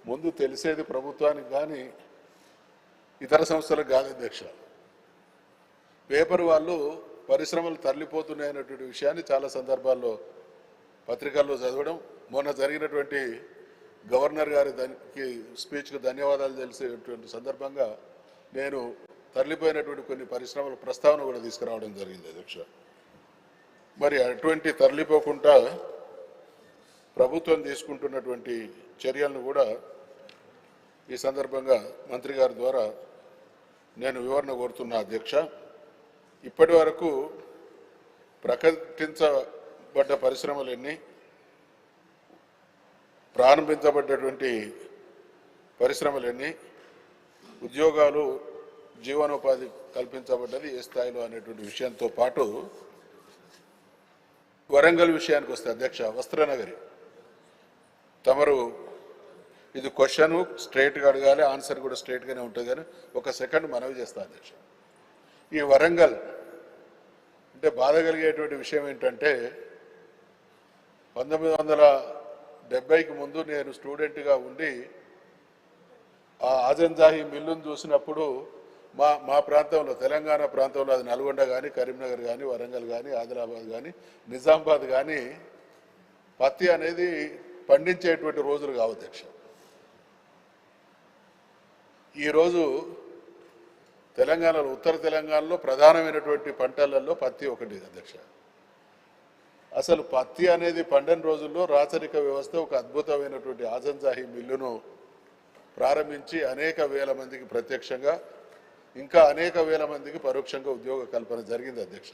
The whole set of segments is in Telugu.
ముందు తెలిసేది ప్రభుత్వానికి కానీ ఇతర సంస్థలకు కాదు అధ్యక్ష. పేపర్ వాళ్ళు పరిశ్రమలు తరలిపోతున్నాయనేటువంటి విషయాన్ని చాలా సందర్భాల్లో పత్రికల్లో చదవడం, మొన్న జరిగినటువంటి గవర్నర్ గారి స్పీచ్కు ధన్యవాదాలు తెలిసేటువంటి సందర్భంగా నేను తరలిపోయినటువంటి కొన్ని పరిశ్రమల ప్రస్తావన కూడా తీసుకురావడం జరిగింది అధ్యక్ష. మరి అటువంటి తరలిపోకుండా ప్రభుత్వం తీసుకుంటున్నటువంటి చర్యలను కూడా ఈ సందర్భంగా మంత్రి గారి ద్వారా నేను వివరణ కోరుతున్నా అధ్యక్ష. ఇప్పటి వరకు ప్రకటించబడ్డ పరిశ్రమలు ఎన్ని, ప్రారంభించబడ్డటువంటి పరిశ్రమలు ఎన్ని, ఉద్యోగాలు జీవనోపాధి కల్పించబడ్డది ఏ స్థాయిలో అనేటువంటి విషయంతో పాటు వరంగల్ విషయానికి వస్తే అధ్యక్ష, వస్త్రనగరి తమరు ఇది క్వశ్చన్ స్ట్రైట్గా అడగాలి, ఆన్సర్ కూడా స్ట్రైట్గానే ఉంటుంది. కానీ ఒక సెకండ్ మనవి చేస్తా అధ్యక్ష. ఈ వరంగల్ అంటే బాధ కలిగేటువంటి విషయం ఏంటంటే 1970కి ముందు నేను స్టూడెంట్గా ఉండి ఆ ఆజంజాహి మిల్లును చూసినప్పుడు మా ప్రాంతంలో, తెలంగాణ ప్రాంతంలో, అది నల్గొండ కానీ, కరీంనగర్ కానీ, వరంగల్ కానీ, ఆదిలాబాద్ కానీ, నిజామాబాద్ కానీ పత్తి అనేది పండించేటువంటి రోజులు కావు అధ్యక్ష. ఈరోజు తెలంగాణలో, ఉత్తర తెలంగాణలో ప్రధానమైనటువంటి పంటలలో పత్తి ఒకటి అధ్యక్ష. అసలు పత్తి అనేది పండని రోజుల్లో రాచరిక వ్యవస్థ ఒక అద్భుతమైనటువంటి ఆజంజాహి మిల్లును ప్రారంభించి అనేక వేల మందికి ప్రత్యక్షంగా, ఇంకా అనేక వేల మందికి పరోక్షంగా ఉద్యోగ కల్పన జరిగింది అధ్యక్ష.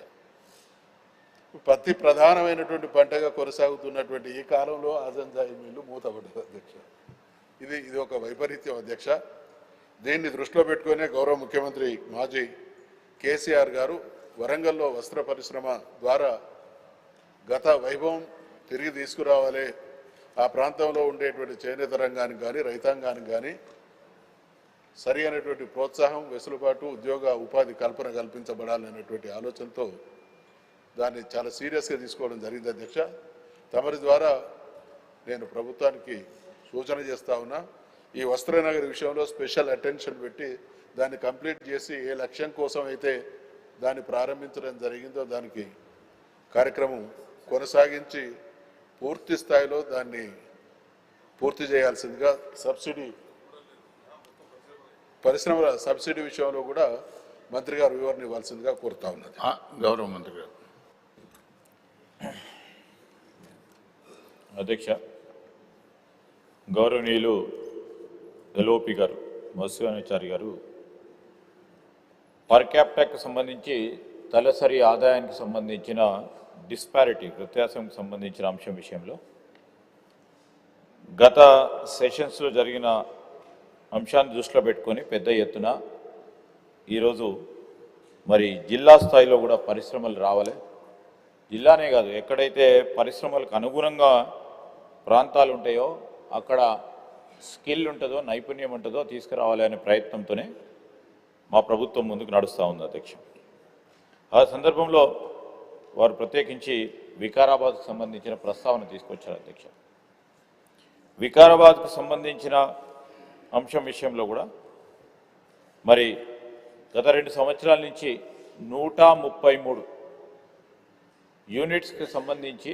పత్తి ప్రధానమైనటువంటి పంటగా కొనసాగుతున్నటువంటి ఈ కాలంలో ఆజంజాహి మిల్లు మూతపడ్డది అధ్యక్ష. ఇది ఒక వైపరీత్యం అధ్యక్ష. దీన్ని దృష్టిలో పెట్టుకునే గౌరవ ముఖ్యమంత్రి మాజీ కేసీఆర్ గారు వరంగల్లో వస్త్ర పరిశ్రమ ద్వారా గత వైభవం తిరిగి తీసుకురావాలి, ఆ ప్రాంతంలో ఉండేటువంటి చేనేత రంగానికి కానీ, రైతాంగానికి కానీ సరి అయినటువంటి ప్రోత్సాహం, వెసులుబాటు, ఉద్యోగ ఉపాధి కల్పన కల్పించబడాలనేటువంటి ఆలోచనతో దాన్ని చాలా సీరియస్గా తీసుకోవడం జరిగింది అధ్యక్ష. తమరి ద్వారా నేను ప్రభుత్వానికి సూచన చేస్తా ఉన్నా, ఈ వస్త్రనగర్ విషయంలో స్పెషల్ అటెన్షన్ పెట్టి దాన్ని కంప్లీట్ చేసి ఏ లక్ష్యం కోసం అయితే దాన్ని ప్రారంభించడం జరిగిందో దానికి కార్యక్రమం కొనసాగించి పూర్తి స్థాయిలో దాన్ని పూర్తి చేయాల్సిందిగా, పరిశ్రమల సబ్సిడీ విషయంలో కూడా మంత్రి గారు వివరణ ఇవ్వాల్సిందిగా కోరుతా ఉన్నది. గౌరవ మంత్రి గారు. అధ్యక్ష, గౌరవనీయులు ఎల్ఓపి గారు, మత్స్యాచారి గారు పర్ క్యాపిటాకు సంబంధించి తలసరి ఆదాయానికి సంబంధించిన డిస్పారిటీ, వ్యత్యాసంకి సంబంధించిన అంశం విషయంలో గత సెషన్స్లో జరిగిన అంశాన్ని దృష్టిలో పెట్టుకొని పెద్ద ఎత్తున ఈరోజు మరి జిల్లా స్థాయిలో కూడా పరిశ్రమలు రావాలి. జిల్లానే కాదు, ఎక్కడైతే పరిశ్రమలకు అనుగుణంగా ప్రాంతాలు ఉంటాయో అక్కడ స్కిల్ ఉంటుందో, నైపుణ్యం ఉంటుందో తీసుకురావాలి అనే ప్రయత్నంతోనే మా ప్రభుత్వం ముందుకు నడుస్తూ ఉంది అధ్యక్ష. ఆ సందర్భంలో వారు ప్రత్యేకించి వికారాబాద్కు సంబంధించిన ప్రస్తావన తీసుకొచ్చారు అధ్యక్ష. వికారాబాద్కు సంబంధించిన అంశం విషయంలో కూడా మరి గత 2 సంవత్సరాల నుంచి 133 యూనిట్స్కి సంబంధించి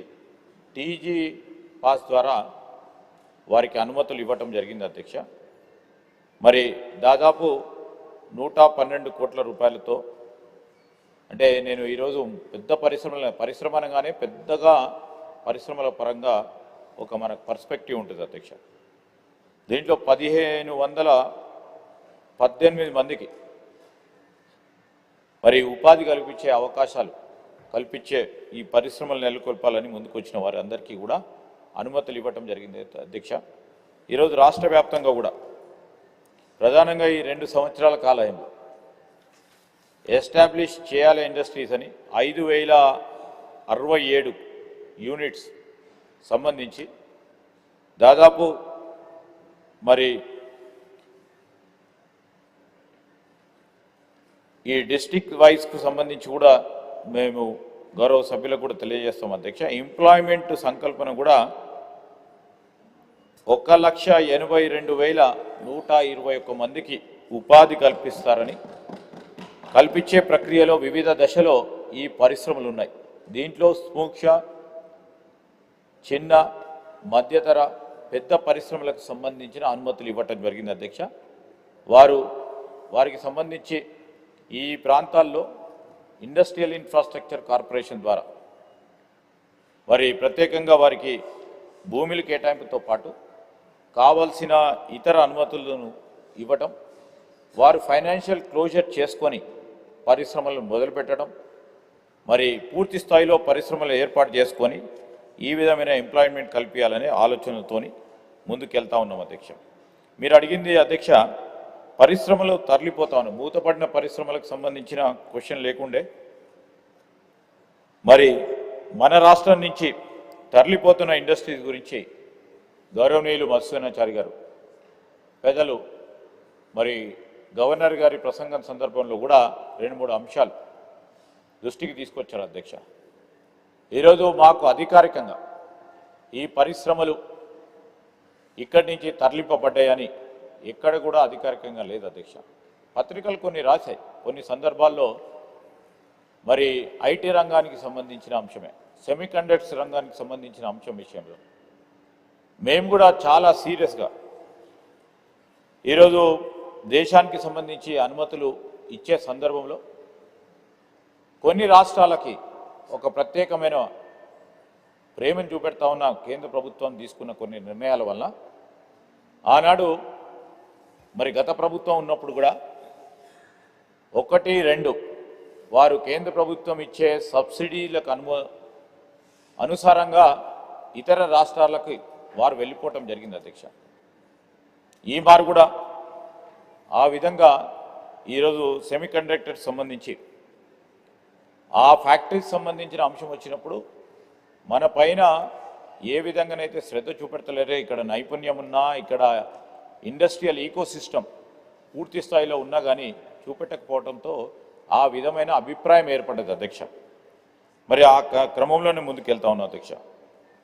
టీజీ పాస్ ద్వారా వారికి అనుమతులు ఇవ్వటం జరిగింది అధ్యక్ష. మరి దాదాపు 112 కోట్ల రూపాయలతో, అంటే నేను ఈరోజు పెద్ద పరిశ్రమ అనగానే పెద్దగా పరిశ్రమల పరంగా ఒక మనకు పర్స్పెక్టివ్ ఉంటుంది అధ్యక్ష. దీంట్లో 1518 మందికి మరి ఉపాధి కల్పించే అవకాశాలు కల్పించే ఈ పరిశ్రమలు నెలకొల్పాలని ముందుకు వచ్చిన వారందరికీ కూడా అనుమతులు ఇవ్వటం జరిగింది అధ్యక్ష. ఈరోజు రాష్ట్ర వ్యాప్తంగా కూడా ప్రధానంగా ఈ 2 సంవత్సరాల కాలంలో ఎస్టాబ్లిష్ చేయాలి ఇండస్ట్రీస్ అని 5067 యూనిట్స్ సంబంధించి దాదాపు మరి ఈ డిస్ట్రిక్ట్ వైజ్కు సంబంధించి కూడా మేము గౌరవ సభ్యులకు కూడా తెలియజేస్తాం అధ్యక్ష. ఎంప్లాయ్మెంట్ సంకల్పన కూడా 1,82,121 మందికి ఉపాధి కల్పిస్తారని, కల్పించే ప్రక్రియలో వివిధ దశలో ఈ పరిశ్రమలు ఉన్నాయి. దీంట్లో సూక్ష్మ, చిన్న, మధ్యతర, పెద్ద పరిశ్రమలకు సంబంధించిన అనుమతులు ఇవ్వటం జరిగింది అధ్యక్ష. వారికి సంబంధించి ఈ ప్రాంతాల్లో ఇండస్ట్రియల్ ఇన్ఫ్రాస్ట్రక్చర్ కార్పొరేషన్ ద్వారా మరి ప్రత్యేకంగా వారికి భూములు కేటాయింపుతో పాటు కావాల్సిన ఇతర అనుమతులను ఇవ్వటం, వారు ఫైనాన్షియల్ క్లోజర్ చేసుకొని పరిశ్రమలను మొదలుపెట్టడం, మరి పూర్తి స్థాయిలో పరిశ్రమలు ఏర్పాటు చేసుకొని ఈ విధమైన ఎంప్లాయ్మెంట్ కల్పించాలనే ఆలోచనతోని ముందుకెళ్తా ఉన్నాం అధ్యక్ష. మీరు అడిగింది అధ్యక్ష, పరిశ్రమలు తరలిపోతా ఉన్నాయి. మూతపడిన పరిశ్రమలకు సంబంధించిన క్వశ్చన్ లేకుండే మరి మన రాష్ట్రం నుంచి తరలిపోతున్న ఇండస్ట్రీస్ గురించి గౌరవనీయులు మత్స్యనాచారి గారు పెద్దలు మరి గవర్నర్ గారి ప్రసంగం సందర్భంలో కూడా 2-3 అంశాలు దృష్టికి తీసుకొచ్చారు అధ్యక్ష. ఈరోజు మాకు అధికారికంగా ఈ పరిశ్రమలు ఇక్కడి నుంచి తరలింపబడ్డాయని ఎక్కడ కూడా అధికారికంగా లేదు అధ్యక్ష. పత్రికలు కొన్ని రాశాయి, కొన్ని సందర్భాల్లో మరి ఐటీ రంగానికి సంబంధించిన అంశమే, సెమీకండక్టర్స్ రంగానికి సంబంధించిన అంశం విషయంలో మేము కూడా చాలా సీరియస్గా ఈరోజు దేశానికి సంబంధించి అనుమతులు ఇచ్చే సందర్భంలో కొన్ని రాష్ట్రాలకి ఒక ప్రత్యేకమైన ప్రేమను చూపెడతా ఉన్న కేంద్ర ప్రభుత్వం తీసుకున్న కొన్ని నిర్ణయాల వల్ల ఆనాడు మరి గత ప్రభుత్వం ఉన్నప్పుడు కూడా 1-2 వారు కేంద్ర ప్రభుత్వం ఇచ్చే సబ్సిడీలకు అనుసారంగా ఇతర రాష్ట్రాలకు వారు వెళ్ళిపోవటం జరిగింది అధ్యక్ష. ఈ మారు కూడా ఆ విధంగా ఈరోజు సెమీకండక్టర్స్ సంబంధించి ఆ ఫ్యాక్టరీకి సంబంధించిన అంశం వచ్చినప్పుడు మన పైన ఏ విధంగానైతే శ్రద్ధ చూపెడతలేరే, ఇక్కడ నైపుణ్యం ఉన్నా, ఇక్కడ ఇండస్ట్రియల్ ఈకోసిస్టమ్ పూర్తి స్థాయిలో ఉన్నా కానీ చూపెట్టకపోవడంతో ఆ విధమైన అభిప్రాయం ఏర్పడ్డది అధ్యక్ష. మరి ఆ క్రమంలోనే ముందుకెళ్తా ఉన్నాం అధ్యక్ష.